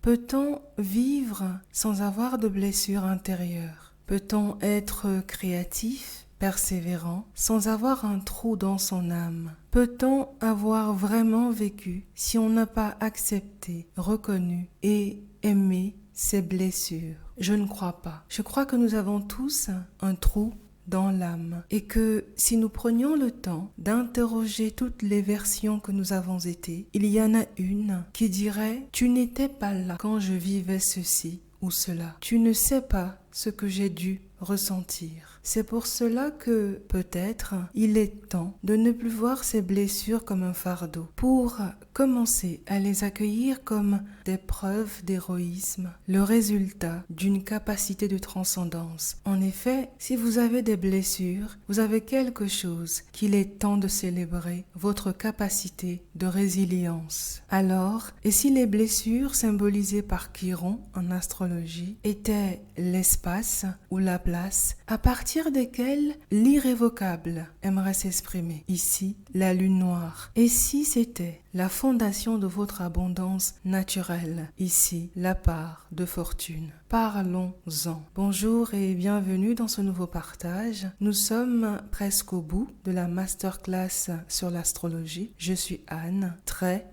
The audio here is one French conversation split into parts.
Peut-on vivre sans avoir de blessures intérieures? Peut-on être créatif, persévérant, sans avoir un trou dans son âme? Peut-on avoir vraiment vécu si on n'a pas accepté, reconnu et aimé ses blessures? Je ne crois pas. Je crois que nous avons tous un trou dans l'âme et que si nous prenions le temps d'interroger toutes les versions que nous avons été, il y en a une qui dirait « Tu n'étais pas là quand je vivais ceci ou cela. Tu ne sais pas ce que j'ai dû ressentir. » C'est pour cela que, peut-être, il est temps de ne plus voir ces blessures comme un fardeau, pour commencer à les accueillir comme des preuves d'héroïsme, le résultat d'une capacité de transcendance. En effet, si vous avez des blessures, vous avez quelque chose qu'il est temps de célébrer, votre capacité de résilience. Alors, et si les blessures symbolisées par Chiron en astrologie étaient l'espace ou la place à partir desquels l'irrévocable aimerait s'exprimer. Ici, la lune noire. Et si c'était la fondation de votre abondance naturelle? Ici, la part de fortune. Parlons-en. Bonjour et bienvenue dans ce nouveau partage. Nous sommes presque au bout de la masterclass sur l'astrologie. Je suis Anne, très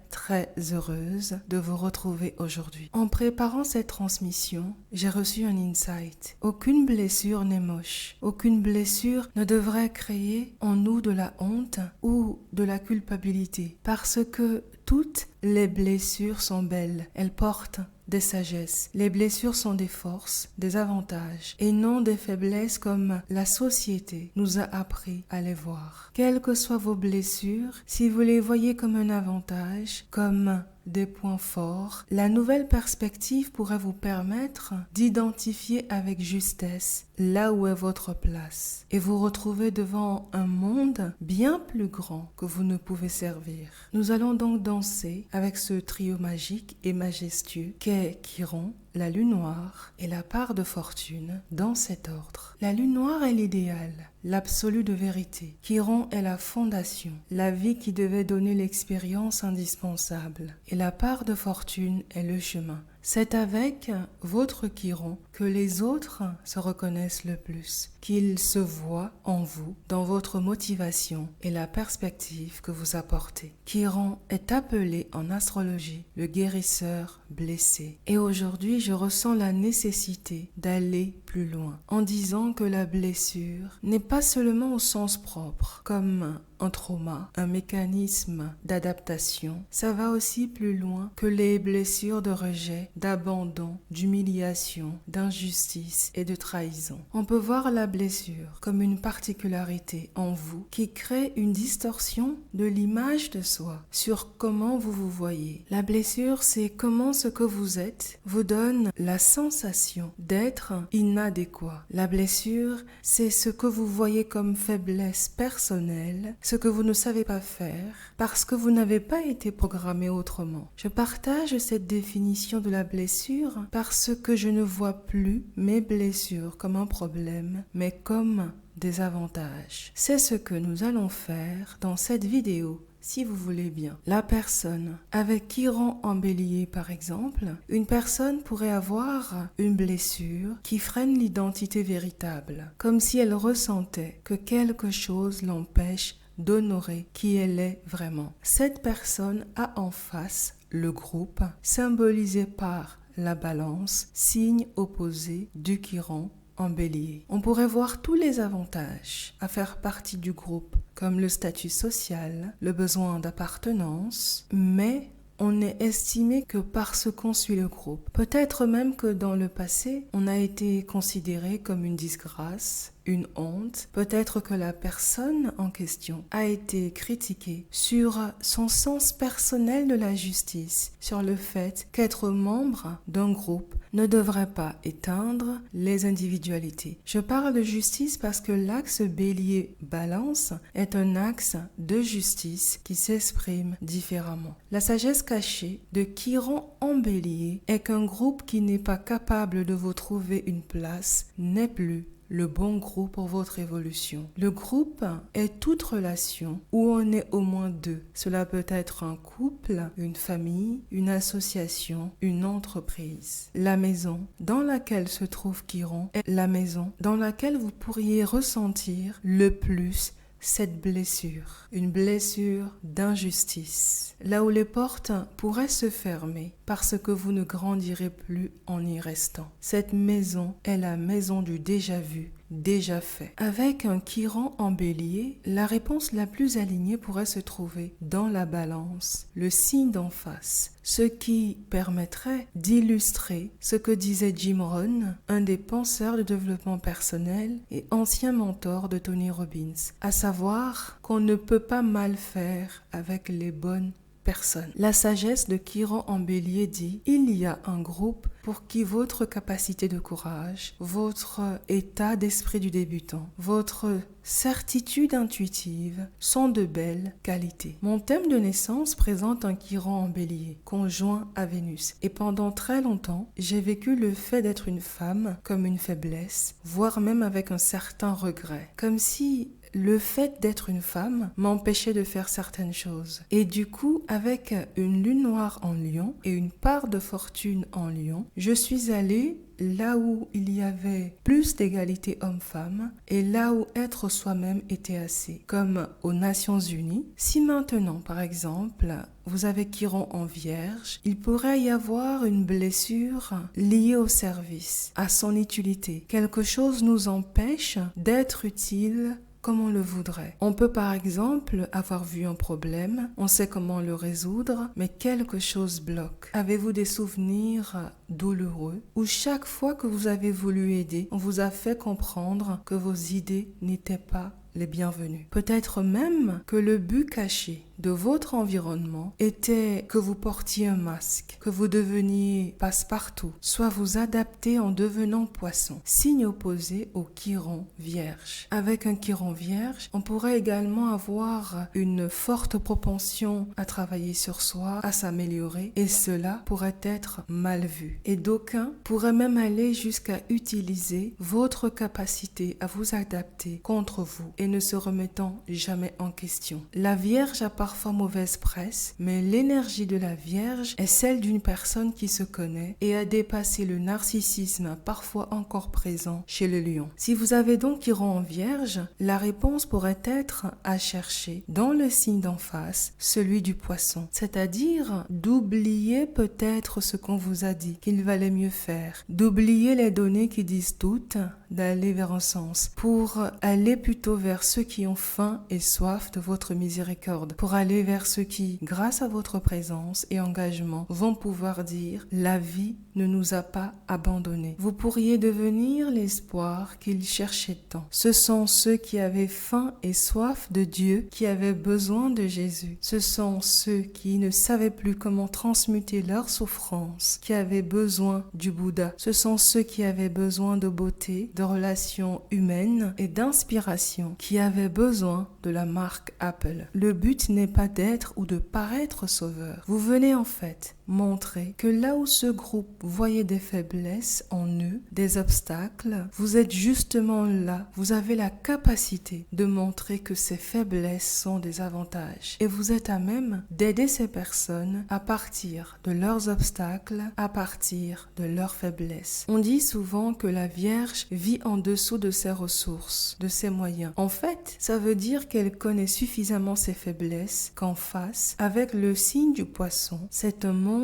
heureuse de vous retrouver aujourd'hui. En préparant cette transmission, j'ai reçu un insight. Aucune blessure n'est moche. Aucune blessure ne devrait créer en nous de la honte ou de la culpabilité. Parce que toutes les blessures sont belles. Elles portent des sagesses. Les blessures sont des forces, des avantages et non des faiblesses comme la société nous a appris à les voir. Quelles que soient vos blessures, si vous les voyez comme un avantage, comme des points forts, la nouvelle perspective pourrait vous permettre d'identifier avec justesse là où est votre place et vous retrouver devant un monde bien plus grand que vous ne pouvez servir. Nous allons donc danser avec ce trio magique et majestueux qu'est Chiron, la lune noire et la part de fortune dans cet ordre. La lune noire est l'idéal, l'absolu de vérité. Chiron est la fondation, la vie qui devait donner l'expérience indispensable. Et la part de fortune est le chemin. C'est avec votre Chiron que les autres se reconnaissent le plus, qu'ils se voient en vous, dans votre motivation et la perspective que vous apportez. Chiron est appelé en astrologie le guérisseur blessé. Et aujourd'hui, je ressens la nécessité d'aller plus loin en disant que la blessure n'est pas seulement au sens propre, comme un trauma, un mécanisme d'adaptation. Ça va aussi plus loin que les blessures de rejet, d'abandon, d'humiliation, d'injustice et de trahison. On peut voir la blessure comme une particularité en vous qui crée une distorsion de l'image de soi sur comment vous vous voyez. La blessure, c'est comment ce que vous êtes vous donne la sensation d'être inadéquat. La blessure, c'est ce que vous voyez comme faiblesse personnelle, ce que vous ne savez pas faire parce que vous n'avez pas été programmé autrement. Je partage cette définition de la blessure parce que je ne vois plus mes blessures comme un problème, mais comme des avantages. C'est ce que nous allons faire dans cette vidéo. Si vous voulez bien. La personne avec Chiron en bélier, par exemple, une personne pourrait avoir une blessure qui freine l'identité véritable, comme si elle ressentait que quelque chose l'empêche d'honorer qui elle est vraiment. Cette personne a en face le groupe, symbolisé par la balance, signe opposé du Chiron en bélier. On pourrait voir tous les avantages à faire partie du groupe, comme le statut social, le besoin d'appartenance, mais on n'est estimé que parce qu'on suit le groupe. Peut-être même que dans le passé, on a été considéré comme une disgrâce, une honte. Peut-être que la personne en question a été critiquée sur son sens personnel de la justice, sur le fait qu'être membre d'un groupe ne devrait pas éteindre les individualités. Je parle de justice parce que l'axe bélier-balance est un axe de justice qui s'exprime différemment. La sagesse cachée de Chiron en bélier est qu'un groupe qui n'est pas capable de vous trouver une place n'est plus le bon groupe pour votre évolution. Le groupe est toute relation où on est au moins deux. Cela peut être un couple, une famille, une association, une entreprise. La maison dans laquelle se trouve Chiron est la maison dans laquelle vous pourriez ressentir le plus cette blessure, une blessure d'injustice, là où les portes pourraient se fermer parce que vous ne grandirez plus en y restant. Cette maison est la maison du déjà vu, déjà fait. Avec un Chiron en bélier, la réponse la plus alignée pourrait se trouver dans la balance, le signe d'en face, ce qui permettrait d'illustrer ce que disait Jim Rohn, un des penseurs de développement personnel et ancien mentor de Tony Robbins, à savoir qu'on ne peut pas mal faire avec les bonnes personne. La sagesse de Chiron en bélier dit « Il y a un groupe pour qui votre capacité de courage, votre état d'esprit du débutant, votre certitude intuitive sont de belles qualités. » Mon thème de naissance présente un Chiron en bélier, conjoint à Vénus. Et pendant très longtemps, j'ai vécu le fait d'être une femme comme une faiblesse, voire même avec un certain regret. Comme si le fait d'être une femme m'empêchait de faire certaines choses. Et du coup, avec une lune noire en Lion et une part de fortune en Lion, je suis allée là où il y avait plus d'égalité homme-femme et là où être soi-même était assez. Comme aux Nations Unies, si maintenant, par exemple, vous avez Chiron en Vierge, il pourrait y avoir une blessure liée au service, à son utilité. Quelque chose nous empêche d'être utile comme on le voudrait. On peut par exemple avoir vu un problème, on sait comment le résoudre, mais quelque chose bloque. Avez-vous des souvenirs douloureux où chaque fois que vous avez voulu aider, on vous a fait comprendre que vos idées n'étaient pas les bienvenus? Peut-être même que le but caché de votre environnement était que vous portiez un masque, que vous deveniez passe-partout, soit vous adapter en devenant poisson, signe opposé au Chiron Vierge. Avec un Chiron Vierge, on pourrait également avoir une forte propension à travailler sur soi, à s'améliorer, et cela pourrait être mal vu. Et d'aucuns pourraient même aller jusqu'à utiliser votre capacité à vous adapter contre vous et ne se remettant jamais en question. La Vierge a parfois mauvaise presse, mais l'énergie de la Vierge est celle d'une personne qui se connaît et a dépassé le narcissisme parfois encore présent chez le Lion. Si vous avez donc Chiron en Vierge, la réponse pourrait être à chercher dans le signe d'en face, celui du Poisson, c'est-à-dire d'oublier peut-être ce qu'on vous a dit qu'il valait mieux faire, d'oublier les données qui disent toutes, d'aller vers un sens, pour aller plutôt vers ceux qui ont faim et soif de votre miséricorde, pour aller vers ceux qui, grâce à votre présence et engagement, vont pouvoir dire « La vie ne nous a pas abandonnés ». Vous pourriez devenir l'espoir qu'ils cherchaient tant. Ce sont ceux qui avaient faim et soif de Dieu, qui avaient besoin de Jésus. Ce sont ceux qui ne savaient plus comment transmuter leur souffrance, qui avaient besoin du Bouddha. Ce sont ceux qui avaient besoin de beauté, de relations humaines et d'inspiration, qui avaient besoin de la marque Apple. Le but n'est pas d'être ou de paraître sauveur. Vous venez en fait montrer que là où ce groupe voyait des faiblesses en eux, des obstacles, vous êtes justement là. Vous avez la capacité de montrer que ces faiblesses sont des avantages. Et vous êtes à même d'aider ces personnes à partir de leurs obstacles, à partir de leurs faiblesses. On dit souvent que la Vierge vit en dessous de ses ressources, de ses moyens. En fait, ça veut dire qu'elle connaît suffisamment ses faiblesses qu'en face, avec le signe du Poisson, c'est un monde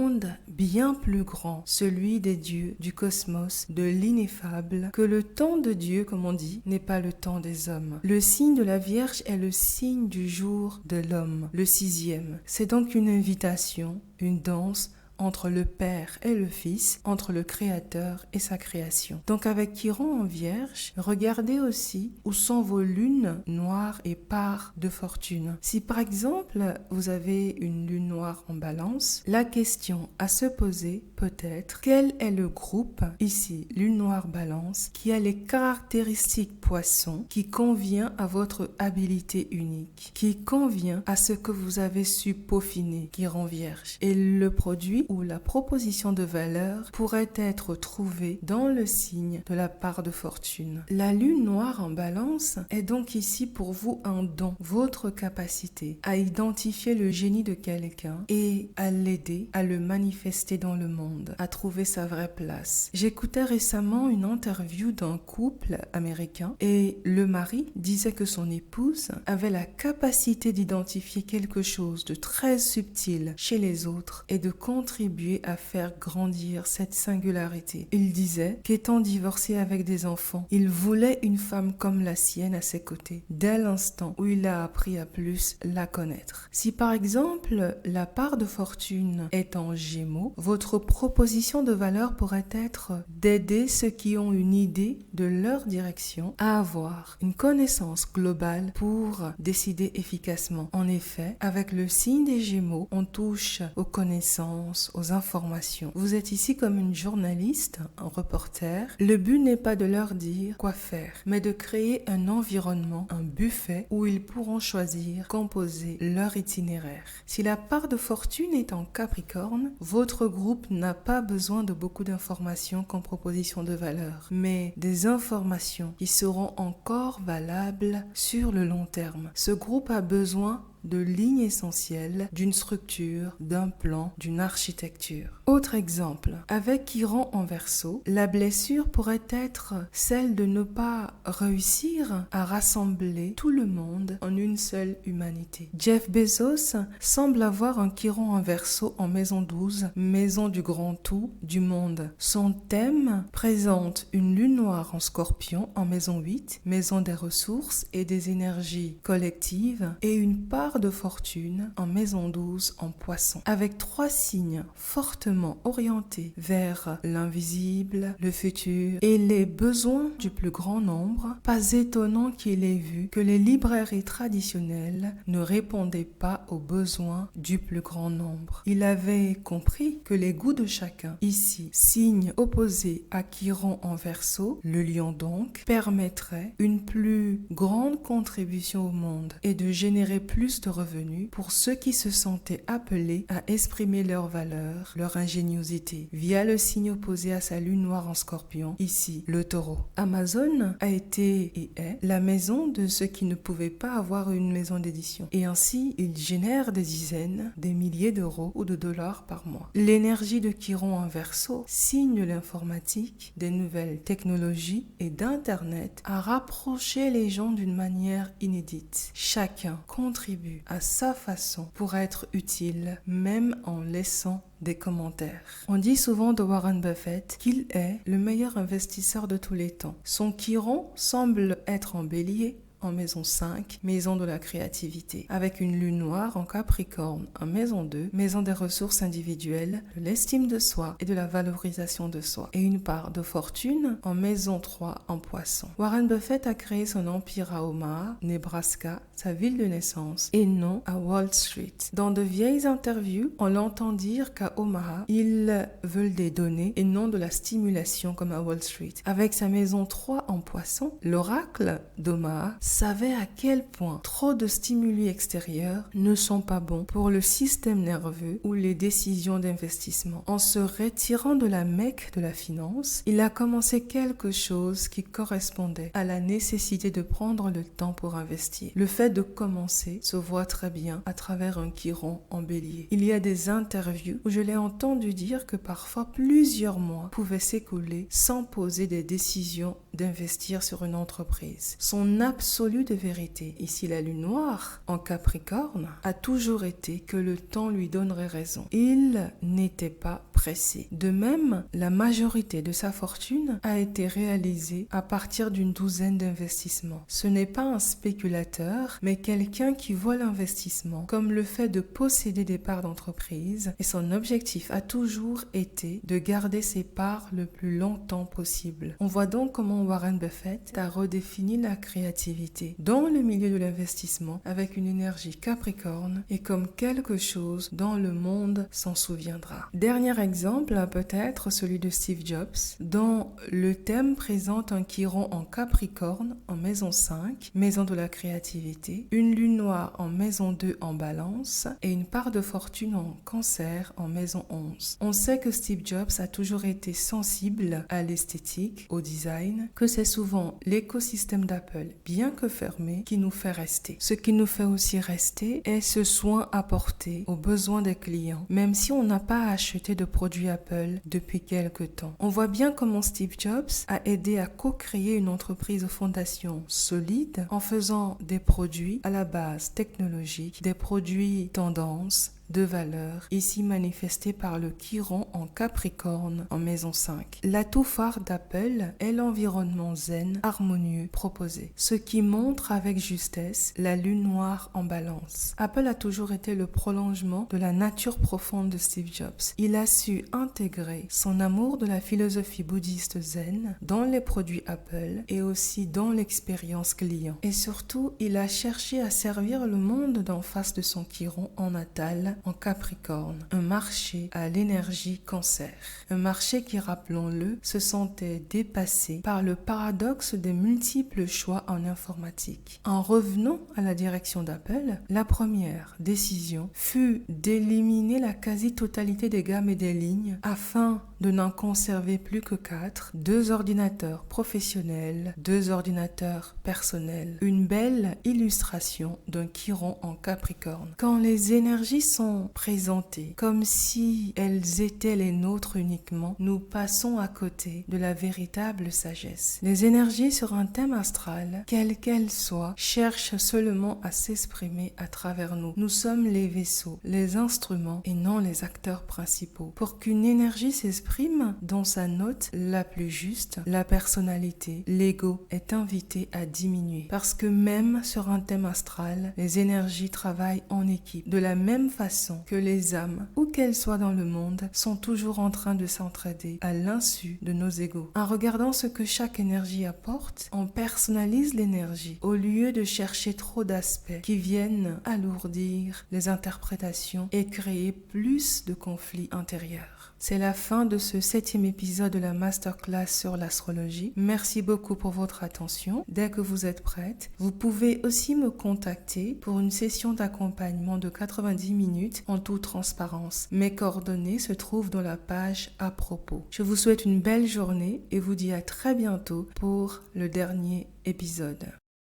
bien plus grand, celui des dieux, du cosmos, de l'ineffable, que le temps de Dieu, comme on dit, n'est pas le temps des hommes. Le signe de la Vierge est le signe du jour de l'homme, le 6e. C'est donc une invitation, une danse, entre le Père et le Fils, entre le Créateur et sa création. Donc avec Chiron en Vierge, regardez aussi où sont vos lunes noires et parts de fortune. Si par exemple vous avez une lune noire en Balance, la question à se poser peut être quel est le groupe, ici lune noire Balance, qui a les caractéristiques Poisson, qui convient à votre habilité unique, qui convient à ce que vous avez su peaufiner, Chiron Vierge. Et le produit où la proposition de valeur pourrait être trouvée dans le signe de la part de fortune. La lune noire en balance est donc ici pour vous un don, votre capacité à identifier le génie de quelqu'un et à l'aider à le manifester dans le monde, à trouver sa vraie place. J'écoutais récemment une interview d'un couple américain et le mari disait que son épouse avait la capacité d'identifier quelque chose de très subtil chez les autres et de contribuer à faire grandir cette singularité. Il disait qu'étant divorcé avec des enfants, il voulait une femme comme la sienne à ses côtés, dès l'instant où il a appris à plus la connaître. Si par exemple la part de fortune est en Gémeaux, votre proposition de valeur pourrait être d'aider ceux qui ont une idée de leur direction à avoir une connaissance globale pour décider efficacement. En effet, avec le signe des Gémeaux, on touche aux connaissances, aux informations. Vous êtes ici comme une journaliste, un reporter. Le but n'est pas de leur dire quoi faire, mais de créer un environnement, un buffet où ils pourront choisir, composer leur itinéraire. Si la part de fortune est en Capricorne, votre groupe n'a pas besoin de beaucoup d'informations comme proposition de valeur, mais des informations qui seront encore valables sur le long terme. Ce groupe a besoin de lignes essentielles, d'une structure, d'un plan, d'une architecture. Autre exemple, avec Chiron en Verseau, la blessure pourrait être celle de ne pas réussir à rassembler tout le monde en une seule humanité. Jeff Bezos semble avoir un Chiron en Verseau en maison 12, maison du grand tout du monde. Son thème présente une lune noire en Scorpion en maison 8, maison des ressources et des énergies collectives, et une part de fortune en maison 12 en Poisson, avec 3 signes fortement orientés vers l'invisible, le futur et les besoins du plus grand nombre. Pas étonnant qu'il ait vu que les librairies traditionnelles ne répondaient pas aux besoins du plus grand nombre. Il avait compris que les goûts de chacun, ici signe opposé à Chiron en Verseau, le lion donc, permettrait une plus grande contribution au monde et de générer plus de revenus pour ceux qui se sentaient appelés à exprimer leurs valeurs, leur ingéniosité, via le signe opposé à sa lune noire en Scorpion, ici le taureau. Amazon a été et est la maison de ceux qui ne pouvaient pas avoir une maison d'édition. Et ainsi, il génère des dizaines, des milliers d'euros ou de dollars par mois. L'énergie de Chiron en Verseau, signe de l'informatique, des nouvelles technologies et d'Internet, a rapproché les gens d'une manière inédite. Chacun contribue à sa façon pour être utile, même en laissant des commentaires. On dit souvent de Warren Buffett qu'il est le meilleur investisseur de tous les temps. Son Chiron semble être en Bélier, en maison 5, maison de la créativité, avec une lune noire en Capricorne en maison 2, maison des ressources individuelles, de l'estime de soi et de la valorisation de soi, et une part de fortune en maison 3 en Poisson. Warren Buffett a créé son empire à Omaha, Nebraska, sa ville de naissance, et non à Wall Street. Dans de vieilles interviews, on l'entend dire qu'à Omaha, ils veulent des données et non de la stimulation comme à Wall Street. Avec sa maison 3 en Poisson, l'oracle d'Omaha savait à quel point trop de stimuli extérieurs ne sont pas bons pour le système nerveux ou les décisions d'investissement. En se retirant de la Mecque de la finance, il a commencé quelque chose qui correspondait à la nécessité de prendre le temps pour investir. Le fait de commencer se voit très bien à travers un Chiron en Bélier. Il y a des interviews où je l'ai entendu dire que parfois plusieurs mois pouvaient s'écouler sans poser des décisions d'investir sur une entreprise. Son absolu de vérité, ici la lune noire en Capricorne, a toujours été que le temps lui donnerait raison. Il n'était pas pressé. De même, la majorité de sa fortune a été réalisée à partir d'une douzaine d'investissements. Ce n'est pas un spéculateur, mais quelqu'un qui voit l'investissement comme le fait de posséder des parts d'entreprise, et son objectif a toujours été de garder ses parts le plus longtemps possible. On voit donc comment Warren Buffett a redéfini la créativité créativité dans le milieu de l'investissement avec une énergie Capricorne et comme quelque chose dont le monde s'en souviendra. Dernier exemple, peut-être celui de Steve Jobs, dont le thème présente un Chiron en Capricorne en maison 5, maison de la créativité, une lune noire en maison 2 en Balance et une part de fortune en Cancer en maison 11. On sait que Steve Jobs a toujours été sensible à l'esthétique, au design, que c'est souvent l'écosystème d'Apple, bien que fermé, qui nous fait rester. Ce qui nous fait aussi rester est ce soin apporté aux besoins des clients, même si on n'a pas acheté de produits Apple depuis quelque temps. On voit bien comment Steve Jobs a aidé à co-créer une entreprise aux fondations solides en faisant des produits à la base technologique, des produits tendance, de valeur, ici manifesté par le Chiron en Capricorne en maison 5. L'atout phare d'Apple est l'environnement zen, harmonieux proposé, ce qui montre avec justesse la lune noire en Balance. Apple a toujours été le prolongement de la nature profonde de Steve Jobs. Il a su intégrer son amour de la philosophie bouddhiste zen dans les produits Apple et aussi dans l'expérience client. Et surtout, il a cherché à servir le monde d'en face de son Chiron en natal en Capricorne, un marché à l'énergie Cancer. Un marché qui, rappelons-le, se sentait dépassé par le paradoxe des multiples choix en informatique. En revenant à la direction d'Apple, la première décision fut d'éliminer la quasi-totalité des gammes et des lignes afin de n'en conserver plus que 4, 2 ordinateurs professionnels, 2 ordinateurs personnels. Une belle illustration d'un Chiron en Capricorne. Quand les énergies sont présentées comme si elles étaient les nôtres uniquement, nous passons à côté de la véritable sagesse. Les énergies sur un thème astral, quelles qu'elles soient, cherchent seulement à s'exprimer à travers nous. Nous sommes les vaisseaux, les instruments et non les acteurs principaux. Pour qu'une énergie s'exprime dans sa note la plus juste, la personnalité, l'ego est invité à diminuer. Parce que même sur un thème astral, les énergies travaillent en équipe. De la même façon que les âmes, où qu'elles soient dans le monde, sont toujours en train de s'entraider à l'insu de nos égos. En regardant ce que chaque énergie apporte, on personnalise l'énergie au lieu de chercher trop d'aspects qui viennent alourdir les interprétations et créer plus de conflits intérieurs. C'est la fin de ce 7e épisode de la masterclass sur l'astrologie. Merci beaucoup pour votre attention. Dès que vous êtes prête, vous pouvez aussi me contacter pour une session d'accompagnement de 90 minutes en toute transparence. Mes coordonnées se trouvent dans la page à propos. Je vous souhaite une belle journée et vous dis à très bientôt pour le dernier épisode.